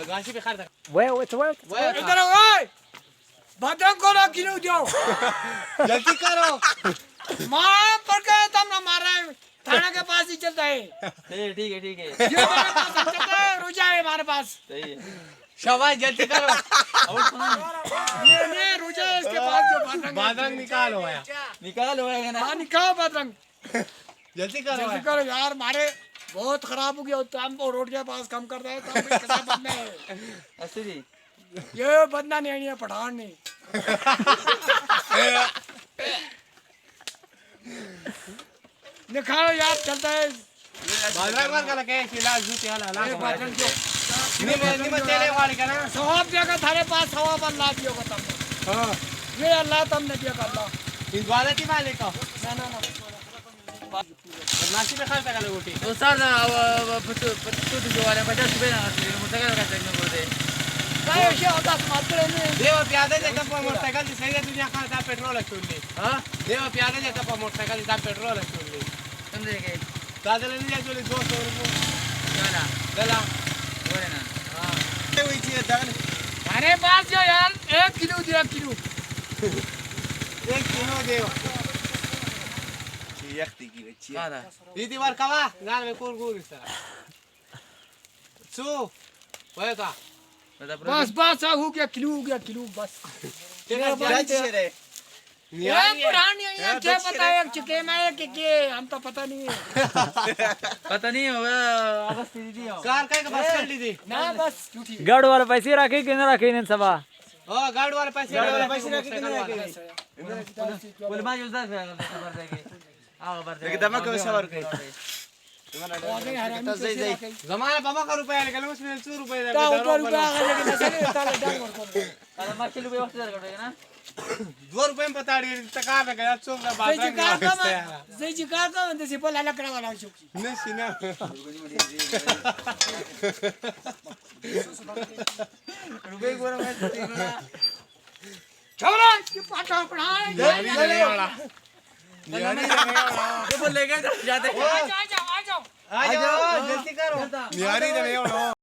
बदमाशी पे खा था वो तो इधर ओए भद्रंग को ना किलो जाओ जल्दी करो मां पर के तुम ना मार रहे थाना के पास ही चलता है ठीक है ये मेरे पास चलता है रुजा है हमारे पास सही है शाबाश जल्दी करो ये रुजा है इसके पास जो बादरंग निकालो यार निकाल होएगा ना हाँ निकाल भद्रंग जल्दी करो जल्दी करो यार मारे बहुत खराब हो गया हम को रोड के पास काम करता है तो भी कैसा बंदा है असली ये बंदा नहीं है पठान नहीं निकालो यार चलता है बादरंग मार का लगे खिला जूते वाला ला ये भद्रंग जो निम तेले वाली का ना सवाब देगा थारे पास सवाब अल्लाह दियो को तुमने हां ये अल्लाह तुमने दिया का अल्लाह इन वाले की मालिक को ना बदमाशी पे खा था गोटी तो सर पत्तू जो वाले 50 रुपए ना मोटरसाइकिल का चेक बोलते काय विषय होता मात्र ने देव प्यादे जाता पर मोटरसाइकिल से सही तुझ्या खाता पेट्रोल चुनली हां देव प्यादे जाता पर मोटरसाइकिल से पेट्रोल चुनली समझे के दादा ने लिया चोली 200 रुपए चला गला बोले ना हां वही चीज दादा अरे पास जो यार 1 किलो दिया किलो 1 किलो देव yakti gibi çiğ. हां दीदी बार कवा गाल में कौन कौन इस सु वही का बस हो गया किलो बस Kaç yere? ये पुरानी है क्या पता है चुके में है कि हम तो पता नहीं है पता नहीं होगा अगस्त दीदी हो कार का बस कर ली थी ना बस झूठी गार्ड वाला पैसे रखे कि ना रखे इन सबा ओ गार्ड वाले पैसे रखे कि नहीं रखे? बोले मैं यूज़ कर खबर देके आओ खबर दे Kita mah kau sawar kai. जमाना बाबा का रुपया निकल उसमें 100 रुपए दे का ऊपर रुपया आ गया लेकिन ऐसे नहीं ताले डाल कर अरे मैं किलो व्यवस्था करेगा ना 2 रुपए में बता रही तका में गया चोक ना बात जय जी का म्हणते से पण लकडा वाला शोकी नहीं सीना रुपए गोरा मैं छोरा की पाटा पड़ा नियारी देने वाला ये बोल लेके जाते आ जाओ आ जाओ जल्दी करो नियारी देने वाला